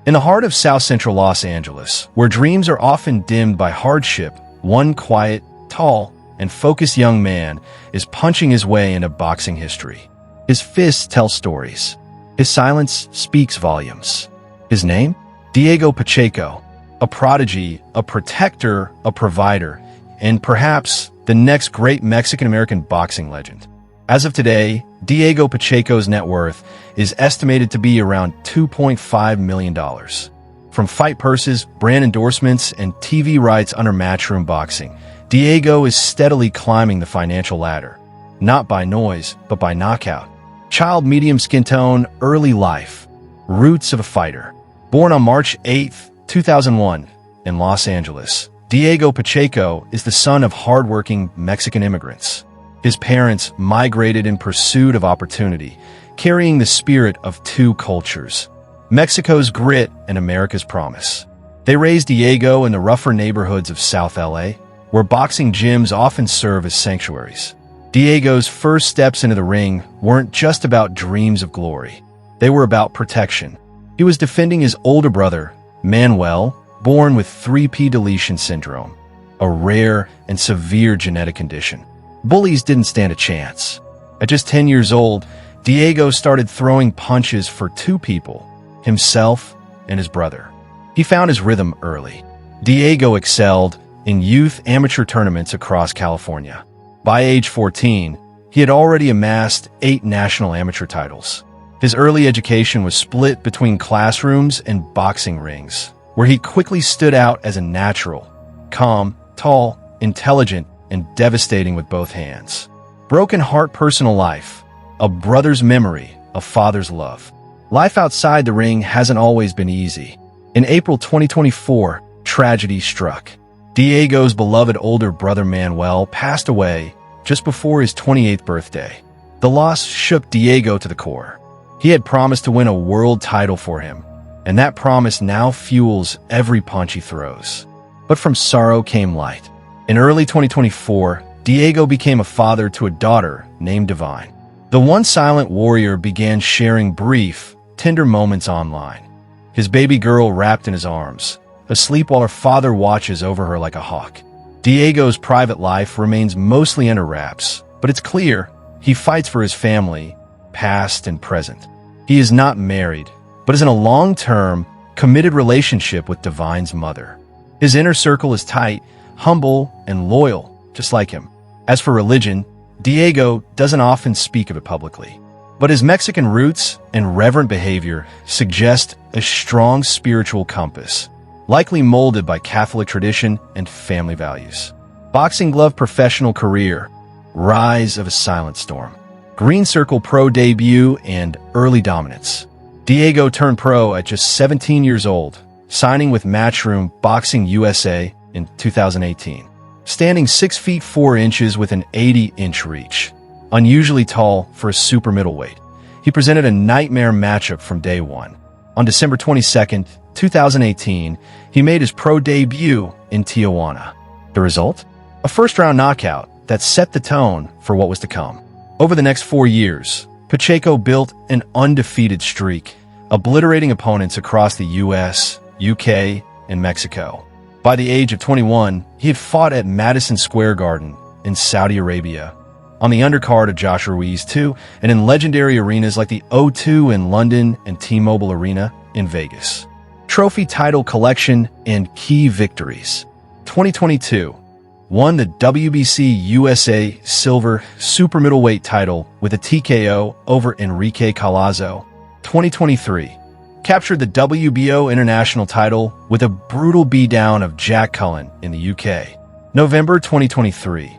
In the heart of South Central Los Angeles, where dreams are often dimmed by hardship, one quiet, tall, and focused young man is punching his way into boxing history. His fists tell stories. His silence speaks volumes. His name? Diego Pacheco, a prodigy, a protector, a provider, and perhaps the next great Mexican-American boxing legend. As of today, Diego Pacheco's net worth is estimated to be around $2.5 million. From fight purses, brand endorsements, and TV rights under Matchroom Boxing, Diego is steadily climbing the financial ladder. Not by noise, but by knockout. Child medium skin tone, early life. Roots of a fighter. Born on March 8, 2001, in Los Angeles, Diego Pacheco is the son of hardworking Mexican immigrants. His parents migrated in pursuit of opportunity, carrying the spirit of two cultures, Mexico's grit and America's promise. They raised Diego in the rougher neighborhoods of South L.A., where boxing gyms often serve as sanctuaries. Diego's first steps into the ring weren't just about dreams of glory. They were about protection. He was defending his older brother, Manuel, born with 3P deletion syndrome, a rare and severe genetic condition. Bullies didn't stand a chance. At just 10 years old, Diego started throwing punches for two people, himself and his brother. He found his rhythm early. Diego excelled in youth amateur tournaments across California. By age 14, he had already amassed 8 national amateur titles. His early education was split between classrooms and boxing rings, where he quickly stood out as a natural, calm, tall, intelligent, and devastating with both hands. Broken heart personal life, a brother's memory, a father's love. Life outside the ring hasn't always been easy. In April 2024, tragedy struck. Diego's beloved older brother Manuel passed away just before his 28th birthday. The loss shook Diego to the core. He had promised to win a world title for him, and that promise now fuels every punch he throws. But from sorrow came light. In early 2024, Diego became a father to a daughter named Divine. The once silent warrior began sharing brief, tender moments online. His baby girl wrapped in his arms, asleep while her father watches over her like a hawk. Diego's private life remains mostly under wraps, but it's clear he fights for his family, past and present. He is not married, but is in a long-term, committed relationship with Divine's mother. His inner circle is tight, humble, and loyal, just like him. As for religion, Diego doesn't often speak of it publicly, but his Mexican roots and reverent behavior suggest a strong spiritual compass, likely molded by Catholic tradition and family values. Boxing glove professional career, rise of a silent storm. Green Circle pro debut and early dominance. Diego turned pro at just 17 years old, signing with Matchroom Boxing USA in 2018. Standing 6 feet 4 inches with an 80-inch reach. Unusually tall for a super middleweight. He presented a nightmare matchup from day one. On December 22, 2018, he made his pro debut in Tijuana. The result? A first-round knockout that set the tone for what was to come. Over the next 4 years, Pacheco built an undefeated streak, obliterating opponents across the US, UK, and Mexico. By the age of 21, he had fought at Madison Square Garden in Saudi Arabia, on the undercard of Josh Ruiz II, and in legendary arenas like the O2 in London and T-Mobile Arena in Vegas. Trophy title collection and key victories. 2022, won the WBC USA Silver Super Middleweight title with a TKO over Enrique Calazo. 2023, captured the WBO International title with a brutal beatdown of Jack Cullen in the UK. November 2023,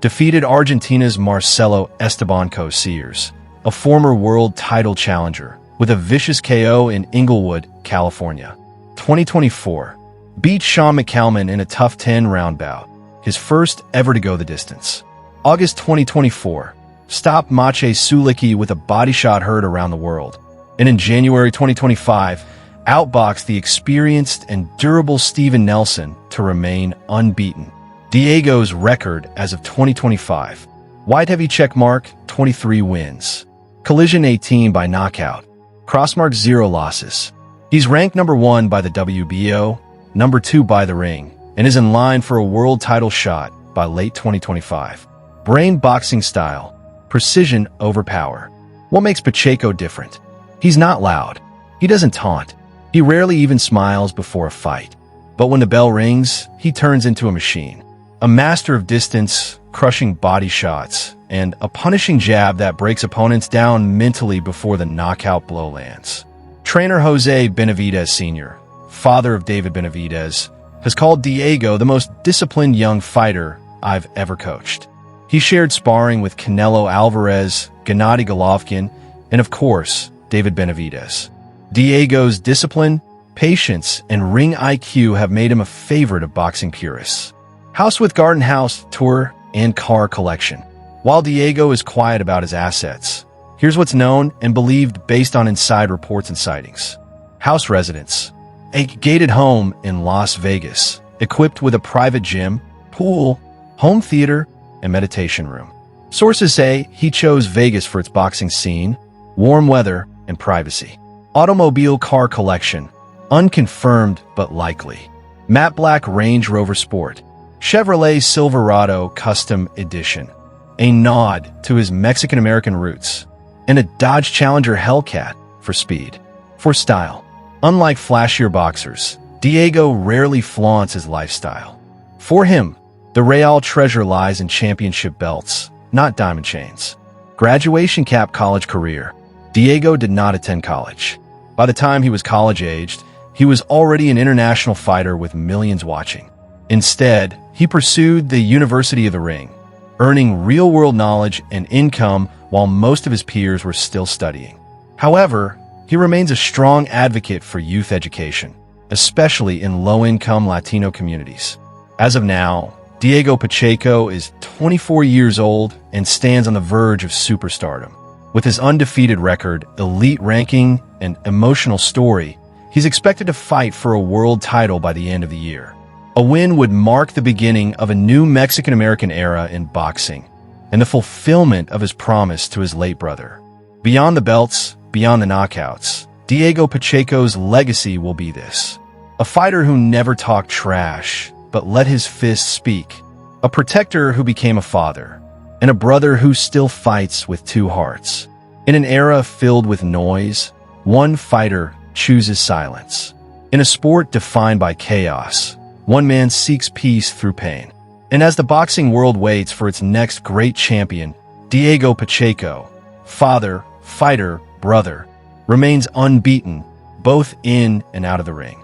defeated Argentina's Marcelo Esteban Sears, a former world title challenger, with a vicious KO in Inglewood, California. 2024, beat Sean McCalman in a tough 10-round bout, his first ever to go the distance. August 2024, stopped Maciej Sulicki with a body shot heard around the world. And in January 2025, outboxed the experienced and durable Steven Nelson to remain unbeaten. Diego's record as of 2025. White heavy checkmark, 23 wins. Collision 18 by knockout. Crossmark 0 losses. He's ranked number 1 by the WBO, number 2 by The Ring, and is in line for a world title shot by late 2025. Brain boxing style, precision over power. What makes Pacheco different? He's not loud. He doesn't taunt. He rarely even smiles before a fight. But when the bell rings, he turns into a machine. A master of distance, crushing body shots, and a punishing jab that breaks opponents down mentally before the knockout blow lands. Trainer Jose Benavidez Sr., father of David Benavidez, has called Diego the most disciplined young fighter I've ever coached. He shared sparring with Canelo Alvarez, Gennady Golovkin, and of course, David Benavidez. Diego's discipline, patience, and ring IQ have made him a favorite of boxing purists. House with garden house, tour, and car collection. While Diego is quiet about his assets, here's what's known and believed based on inside reports and sightings. House residence. A gated home in Las Vegas, equipped with a private gym, pool, home theater, and meditation room. Sources say he chose Vegas for its boxing scene, warm weather, and privacy. Automobile car collection. Unconfirmed but likely. Matte black Range Rover Sport. Chevrolet Silverado Custom Edition. A nod to his Mexican-American roots. And a Dodge Challenger Hellcat for speed. For style. Unlike flashier boxers, Diego rarely flaunts his lifestyle. For him, the Real treasure lies in championship belts, not diamond chains. Graduation cap college career. Diego did not attend college. By the time he was college-aged, he was already an international fighter with millions watching. Instead, he pursued the University of the Ring, earning real-world knowledge and income while most of his peers were still studying. However, he remains a strong advocate for youth education, especially in low-income Latino communities. As of now, Diego Pacheco is 24 years old and stands on the verge of superstardom. With his undefeated record, elite ranking, and emotional story, he's expected to fight for a world title by the end of the year. A win would mark the beginning of a new Mexican-American era in boxing and the fulfillment of his promise to his late brother. Beyond the belts, beyond the knockouts, Diego Pacheco's legacy will be this. A fighter who never talked trash, but let his fists speak. A protector who became a father. And a brother who still fights with two hearts. In an era filled with noise, one fighter chooses silence. In a sport defined by chaos, one man seeks peace through pain. And as the boxing world waits for its next great champion, Diego Pacheco, father, fighter, brother, remains unbeaten, both in and out of the ring.